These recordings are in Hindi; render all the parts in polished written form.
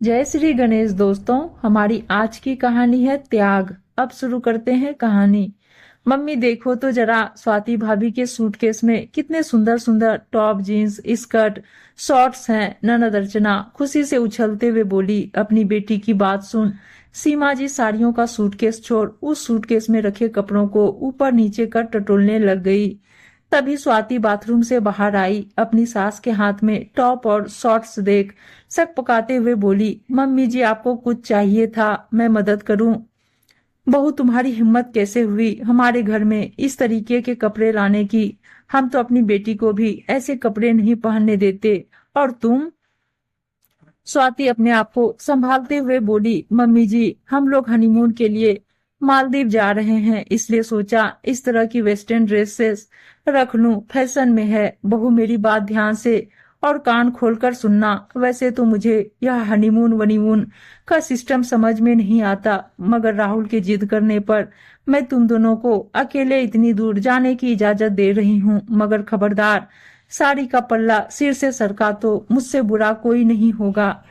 जय श्री गणेश दोस्तों। हमारी आज की कहानी है त्याग। अब शुरू करते हैं कहानी। मम्मी देखो तो जरा, स्वाति भाभी के सूटकेस में कितने सुंदर सुंदर टॉप, जीन्स, स्कर्ट, शॉर्ट्स हैं। ननद अर्चना खुशी से उछलते हुए बोली। अपनी बेटी की बात सुन सीमा जी साड़ियों का सूटकेस छोड़ उस सूटकेस में रखे कपड़ों को ऊपर नीचे कर टटोलने लग गई। तभी स्वाति बाथरूम से बाहर आई। अपनी सास के हाथ में टॉप और शॉर्ट्स देख शक पकाते हुए बोली, मम्मी जी आपको कुछ चाहिए था, मैं मदद करूं? बहू तुम्हारी हिम्मत कैसे हुई हमारे घर में इस तरीके के कपड़े लाने की? हम तो अपनी बेटी को भी ऐसे कपड़े नहीं पहनने देते। और तुम? स्वाति अपने आप को संभालते हुए बोली, मम्मी जी हम लोग हनीमून के लिए मालदीव जा रहे हैं, इसलिए सोचा इस तरह की वेस्टर्न ड्रेसेस रख लूं, फैशन में है। बहू मेरी बात ध्यान से और कान खोलकर सुनना। वैसे तो मुझे यह हनीमून वनीमून का सिस्टम समझ में नहीं आता, मगर राहुल के जिद करने पर मैं तुम दोनों को अकेले इतनी दूर जाने की इजाजत दे रही हूँ। मगर खबरदार, साड़ी का पल्ला सिर से सरका तो मुझसे बुरा कोई नहीं होगा।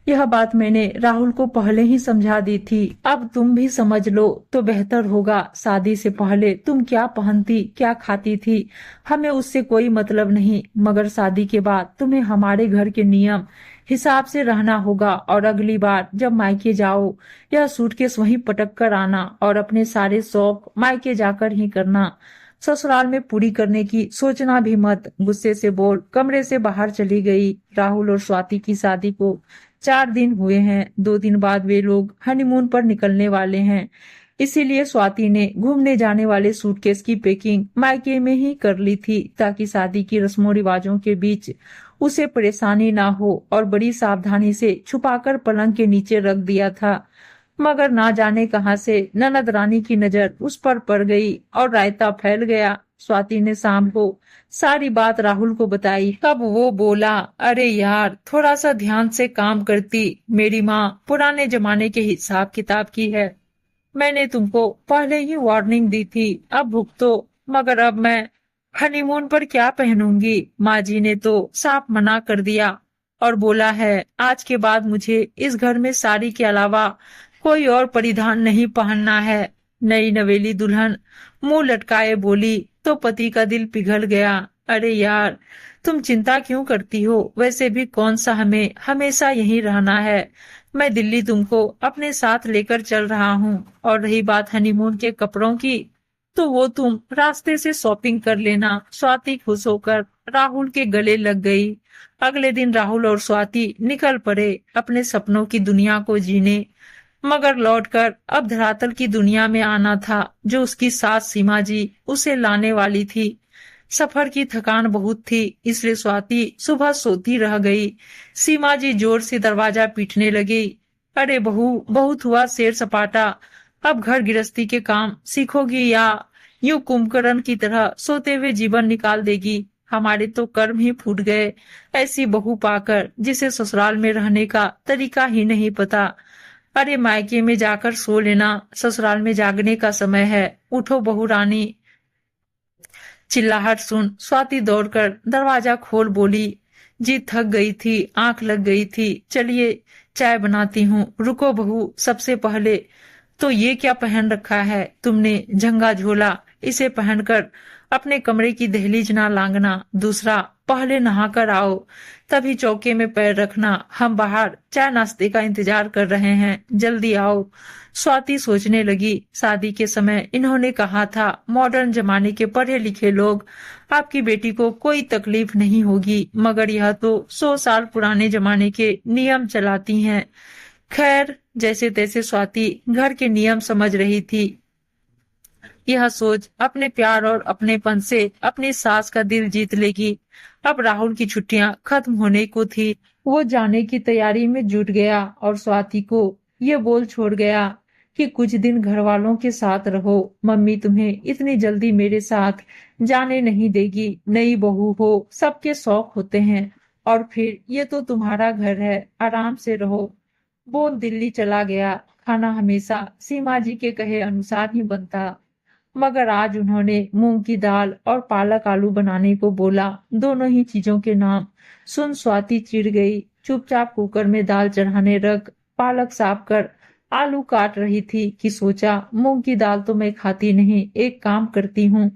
यह बात मैंने राहुल को पहले ही समझा दी थी, अब तुम भी समझ लो तो बेहतर होगा। शादी से पहले तुम क्या पहनती क्या खाती थी हमें उससे कोई मतलब नहीं, मगर शादी के बाद तुम्हें हमारे घर के नियम हिसाब से रहना होगा। और अगली बार जब मायके जाओ यह सूटकेस वहीं पटक कर आना और अपने सारे शौक मायके जाकर ही करना, ससुराल में पूरी करने की सोचना भी मत। गुस्से से बोल कमरे से बाहर चली गई। राहुल और स्वाति की शादी को 4 दिन हुए हैं। 2 दिन बाद वे लोग हनीमून पर निकलने वाले हैं, इसीलिए स्वाति ने घूमने जाने वाले सूटकेस की पैकिंग मायके में ही कर ली थी, ताकि शादी की रस्मों रिवाजों के बीच उसे परेशानी ना हो। और बड़ी सावधानी से छुपाकर पलंग के नीचे रख दिया था। मगर ना जाने कहां से ननद रानी की नजर उस पर पड़ गई और रायता फैल गया। स्वाति ने शाम को सारी बात राहुल को बताई। तब वो बोला, अरे यार थोड़ा सा ध्यान से काम करती, मेरी माँ पुराने जमाने के हिसाब किताब की है। मैंने तुमको पहले ही वार्निंग दी थी, अब भुगतो। मगर अब मैं हनीमून पर क्या पहनूंगी? माँ जी ने तो साफ मना कर दिया और बोला है आज के बाद मुझे इस घर में साड़ी के अलावा कोई और परिधान नहीं पहनना है। नई नवेली दुल्हन मुंह लटकाए बोली तो पति का दिल पिघल गया। अरे यार तुम चिंता क्यों करती हो? वैसे भी कौन सा हमें हमेशा यहीं रहना है। मैं दिल्ली तुमको अपने साथ लेकर चल रहा हूँ। और रही बात हनीमून के कपड़ों की, तो वो तुम रास्ते से शॉपिंग कर लेना। स्वाति खुश होकर राहुल के गले लग गई। अगले दिन राहुल और स्वाति निकल पड़े अपने सपनों की दुनिया को जीने। मगर लौटकर अब धरातल की दुनिया में आना था, जो उसकी सास सीमा जी उसे लाने वाली थी। सफर की थकान बहुत थी, इसलिए स्वाति सुबह सोती रह गई। सीमा जी जोर से दरवाजा पीटने लगी। अरे बहू, बहुत हुआ शेर सपाटा, अब घर गृहस्थी के काम सीखोगी या यूं कुंभकर्ण की तरह सोते हुए जीवन निकाल देगी? हमारे तो कर्म ही फूट गए, ऐसी बहू पाकर जिसे ससुराल में रहने का तरीका ही नहीं पता। अरे मायके में जाकर सो लेना, ससुराल में जागने का समय है। उठो बहू रानी। चिल्लाहट सुन स्वाति दौड़कर दरवाजा खोल बोली, जी थक गई थी, आंख लग गई थी, चलिए चाय बनाती हूँ। रुको बहू, सबसे पहले तो ये क्या पहन रखा है तुमने? झंगा झोला, इसे पहनकर अपने कमरे की दहलीज ना लांघना। दूसरा, पहले नहा कर आओ, तभी चौके में पैर रखना। हम बाहर चाय नाश्ते का इंतजार कर रहे हैं, जल्दी आओ। स्वाति सोचने लगी, शादी के समय इन्होंने कहा था मॉडर्न जमाने के पढ़े लिखे लोग आपकी बेटी को कोई तकलीफ नहीं होगी, मगर यह तो 100 साल पुराने जमाने के नियम चलाती हैं। खैर, जैसे तैसे स्वाति घर के नियम समझ रही थी। यह सोच अपने प्यार और अपनेपन से अपनी सास का दिल जीत लेगी। अब राहुल की छुट्टियां खत्म होने को थी। वो जाने की तैयारी में जुट गया और स्वाति को ये बोल छोड़ गया कि कुछ दिन घर वालों के साथ रहो। मम्मी तुम्हें इतनी जल्दी मेरे साथ जाने नहीं देगी। नई बहू हो, सबके शौक होते हैं, और फिर ये तो तुम्हारा घर है, आराम से रहो। बोल दिल्ली चला गया। खाना हमेशा सीमा जी के कहे अनुसार ही बनता, मगर आज उन्होंने मूंग की दाल और पालक आलू बनाने को बोला। दोनों ही चीजों के नाम सुन स्वाति चिढ़ गई। चुपचाप कुकर में दाल चढ़ाने रख पालक साफ कर आलू काट रही थी कि सोचा मूंग की दाल तो मैं खाती नहीं, एक काम करती हूँ,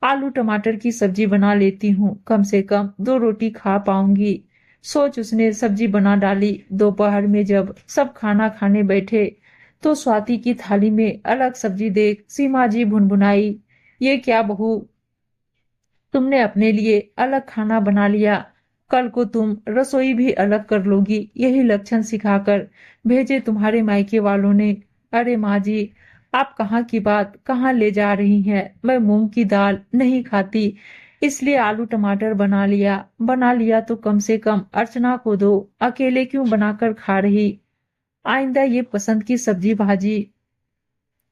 आलू टमाटर की सब्जी बना लेती हूँ, कम से कम 2 रोटी खा पाऊंगी। सोच उसने सब्जी बना डाली। दोपहर में जब सब खाना खाने बैठे तो स्वाति की थाली में अलग सब्जी देख सीमा जी भुनभुनाई, ये क्या बहू, तुमने अपने लिए अलग खाना बना लिया, कल को तुम रसोई भी अलग कर लोगी, यही लक्षण सिखाकर भेजे तुम्हारे मायके वालों ने। अरे माँ जी, आप कहाँ की बात कहाँ ले जा रही हैं? मैं मूंग की दाल नहीं खाती, इसलिए आलू टमाटर बना लिया तो कम से कम अर्चना को दो, अकेले क्यों बनाकर खा रही? आइंदा ये पसंद की सब्जी भाजी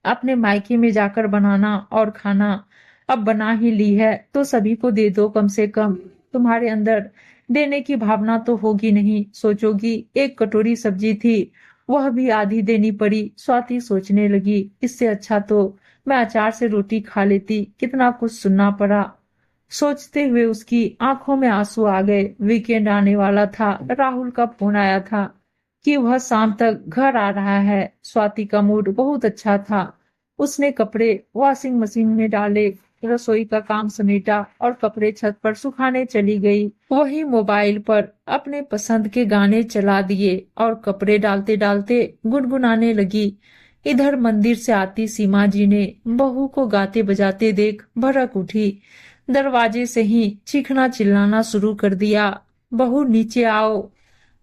अपने मायके में जाकर बनाना और खाना। अब बना ही ली है तो सभी को दे दो, कम से कम तुम्हारे अंदर देने की भावना तो होगी नहीं। सोचोगी एक कटोरी सब्जी थी, वह भी आधी देनी पड़ी। स्वाति सोचने लगी, इससे अच्छा तो मैं अचार से रोटी खा लेती, कितना कुछ सुनना पड़ा। सोचते हुए उसकी आंखों में आंसू आ गए। वीकेंड आने वाला था। राहुल का फोन आया था कि वह शाम तक घर आ रहा है। स्वाति का मूड बहुत अच्छा था। उसने कपड़े वॉशिंग मशीन में डाले, रसोई का काम समेटा और कपड़े छत पर सुखाने चली गई। वही मोबाइल पर अपने पसंद के गाने चला दिए और कपड़े डालते डालते गुनगुनाने लगी। इधर मंदिर से आती सीमा जी ने बहू को गाते बजाते देख भड़क उठी। दरवाजे से ही चीखना चिल्लाना शुरू कर दिया, बहू नीचे आओ।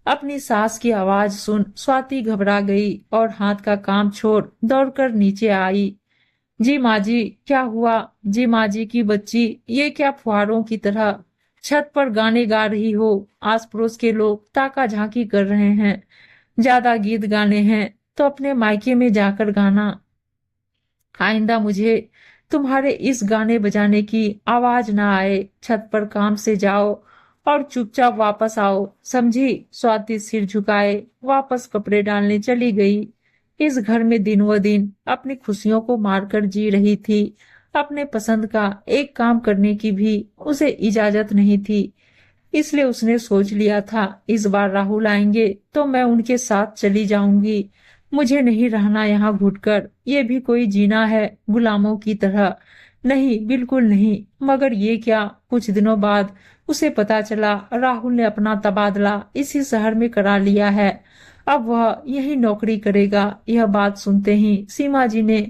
अपनी सास की आवाज सुन स्वाति घबरा गई और हाथ का काम छोड़ दौड़कर नीचे आई। जी माँ जी, क्या हुआ? जी माँ जी की बच्ची, ये क्या फुहारों की तरह छत पर गाने गा रही हो? आस पड़ोस के लोग ताका झांकी कर रहे हैं। ज्यादा गीत गाने हैं तो अपने मायके में जाकर गाना। आइंदा मुझे तुम्हारे इस गाने बजाने की आवाज ना आए। छत पर काम से जाओ और चुपचाप वापस आओ, समझी? स्वाति सिर झुकाए वापस कपड़े डालने चली गई। इस घर में दिन व दिन अपनी खुशियों को मारकर जी रही थी। अपने पसंद का एक काम करने की भी उसे इजाजत नहीं थी। इसलिए उसने सोच लिया था, इस बार राहुल आएंगे तो मैं उनके साथ चली जाऊंगी। मुझे नहीं रहना यहाँ घुटकर, ये भी कोई जीना है गुलामों की तरह? नहीं, बिल्कुल नहीं। मगर ये क्या, कुछ दिनों बाद उसे पता चला राहुल ने अपना तबादला इसी शहर में करा लिया है। अब वह यही नौकरी करेगा। यह बात सुनते ही सीमा जी ने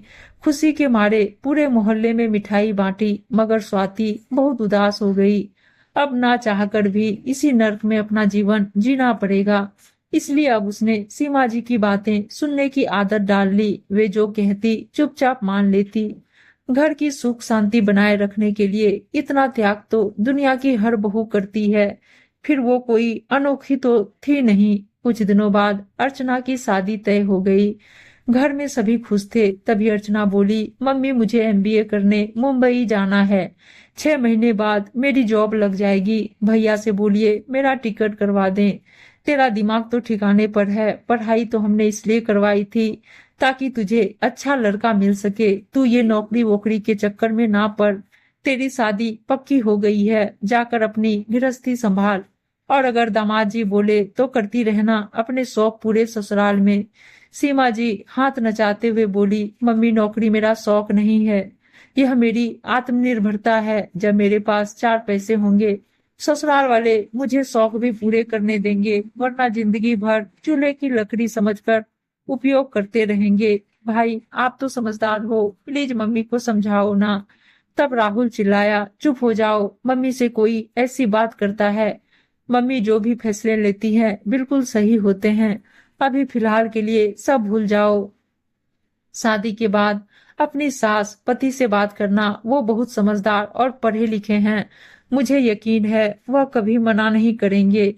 खुशी के मारे पूरे मोहल्ले में मिठाई बांटी, मगर स्वाति बहुत उदास हो गई। अब ना चाहकर भी इसी नर्क में अपना जीवन जीना पड़ेगा। इसलिए अब उसने सीमा जी की बातें सुनने की आदत डाल ली। वे जो कहती चुपचाप मान लेती। घर की सुख शांति बनाए रखने के लिए इतना त्याग तो दुनिया की हर बहू करती है, फिर वो कोई अनोखी तो थी नहीं। कुछ दिनों बाद अर्चना की शादी तय हो गई। घर में सभी खुश थे। तभी अर्चना बोली, मम्मी मुझे एमबीए करने मुंबई जाना है। 6 महीने बाद मेरी जॉब लग जाएगी। भैया से बोलिए मेरा टिकट करवा दें। तेरा दिमाग तो ठिकाने पर है। पढ़ाई तो हमने इसलिए करवाई थी ताकि तुझे अच्छा लड़का मिल सके। तू ये नौकरी वोकरी के चक्कर में ना पड़। तेरी शादी पक्की हो गई है, जाकर अपनी गृहस्थी संभाल। और अगर दामाद जी बोले तो करती रहना अपने शौक पूरे ससुराल में। सीमा जी हाथ नचाते हुए बोली, मम्मी नौकरी मेरा शौक नहीं है, यह मेरी आत्मनिर्भरता है। जब मेरे पास 4 पैसे होंगे ससुराल वाले मुझे शौक भी पूरे करने देंगे, वरना जिंदगी भर चूल्हे की लकड़ी समझकर उपयोग करते रहेंगे। भाई आप तो समझदार हो, प्लीज मम्मी को समझाओ ना। तब राहुल चिल्लाया, चुप हो जाओ, मम्मी से कोई ऐसी बात करता है? मम्मी जो भी फैसले लेती हैं बिल्कुल सही होते हैं। अभी फिलहाल के लिए सब भूल जाओ। शादी के बाद अपनी सास पति से बात करना, वो बहुत समझदार और पढ़े लिखे हैं। मुझे यकीन है वह कभी मना नहीं करेंगे।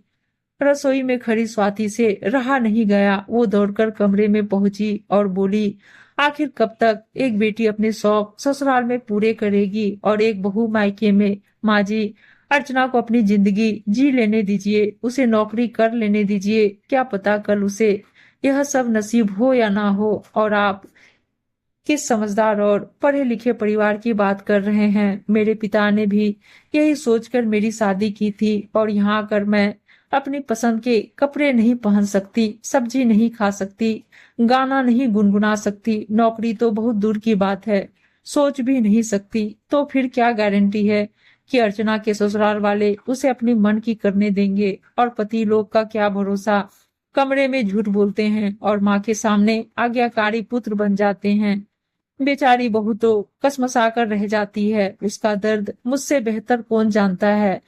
रसोई में खड़ी स्वाति से रहा नहीं गया। वो दौड़कर कमरे में पहुंची और बोली, आखिर कब तक एक बेटी अपने शौक ससुराल में पूरे करेगी और एक बहू मायके में? माँ जी, अर्चना को अपनी जिंदगी जी लेने दीजिए, उसे नौकरी कर लेने दीजिए। क्या पता कल उसे यह सब नसीब हो या ना हो। और आप किस समझदार और पढ़े लिखे परिवार की बात कर रहे हैं? मेरे पिता ने भी यही सोचकर मेरी शादी की थी और यहाँ आकर मैं अपनी पसंद के कपड़े नहीं पहन सकती, सब्जी नहीं खा सकती, गाना नहीं गुनगुना सकती, नौकरी तो बहुत दूर की बात है, सोच भी नहीं सकती, तो फिर क्या गारंटी है कि अर्चना के ससुराल वाले उसे अपनी मन की करने देंगे। और पति लोग का क्या भरोसा, कमरे में झूठ बोलते हैं और माँ के सामने आज्ञाकारी पुत्र बन जाते हैं। बेचारी बहू तो कसमसा कर रह जाती है, उसका दर्द मुझसे बेहतर कौन जानता है।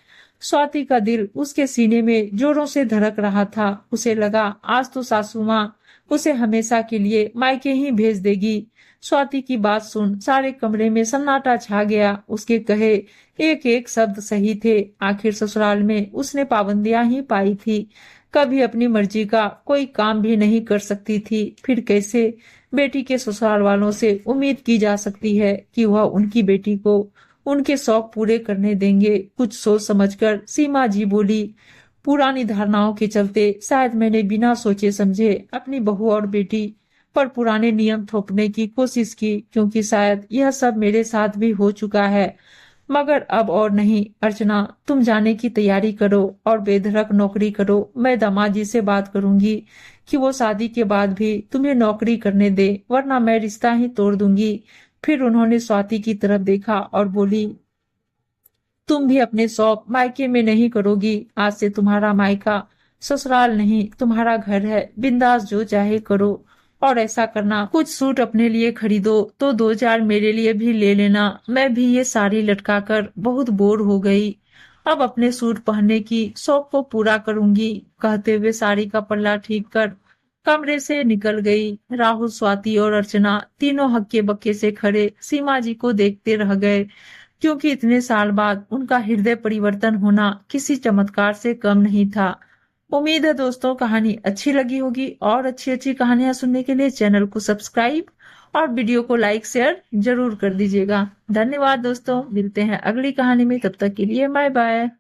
स्वाति का दिल उसके सीने में जोरों से धड़क रहा था। उसे लगा आज तो सासू माँ उसे हमेशा के लिए मायके ही भेज देगी। स्वाति की बात सुन सारे कमरे में सन्नाटा छा गया। उसके कहे एक एक शब्द सही थे। आखिर ससुराल में उसने पाबंदियां ही पाई थी, कभी अपनी मर्जी का कोई काम भी नहीं कर सकती थी। फिर कैसे बेटी के ससुराल वालों से उम्मीद की जा सकती है कि वह उनकी बेटी को उनके शौक पूरे करने देंगे। कुछ सोच समझकर सीमा जी बोली, पुरानी धारणाओं के चलते शायद मैंने बिना सोचे समझे अपनी बहू और बेटी पर पुराने नियम थोपने की कोशिश की, क्योंकि शायद यह सब मेरे साथ भी हो चुका है। मगर अब और नहीं। अर्चना, तुम जाने की तैयारी करो और बेधड़क नौकरी करो। मैं दामाजी से बात करूंगी कि वो शादी के बाद भी तुम्हें नौकरी करने दे, वरना मैं रिश्ता ही तोड़ दूंगी। फिर उन्होंने स्वाति की तरफ देखा और बोली, तुम भी अपने शौक मायके में नहीं करोगी। आज से तुम्हारा मायका ससुराल नहीं, तुम्हारा घर है। बिंदास जो चाहे करो। और ऐसा करना, कुछ सूट अपने लिए खरीदो तो दो चार मेरे लिए भी ले लेना। मैं भी ये साड़ी लटका कर बहुत बोर हो गई, अब अपने सूट पहनने की शौक को पूरा करूंगी। कहते हुए साड़ी का पल्ला ठीक कर कमरे से निकल गई। राहुल, स्वाति और अर्चना तीनों हक्के बक्के से खड़े सीमा जी को देखते रह गए, क्योंकि इतने साल बाद उनका हृदय परिवर्तन होना किसी चमत्कार से कम नहीं था। उम्मीद है दोस्तों कहानी अच्छी लगी होगी, और अच्छी अच्छी कहानियां सुनने के लिए चैनल को सब्सक्राइब और वीडियो को लाइक शेयर जरूर कर दीजिएगा। धन्यवाद दोस्तों, मिलते हैं अगली कहानी में, तब तक के लिए बाय बाय।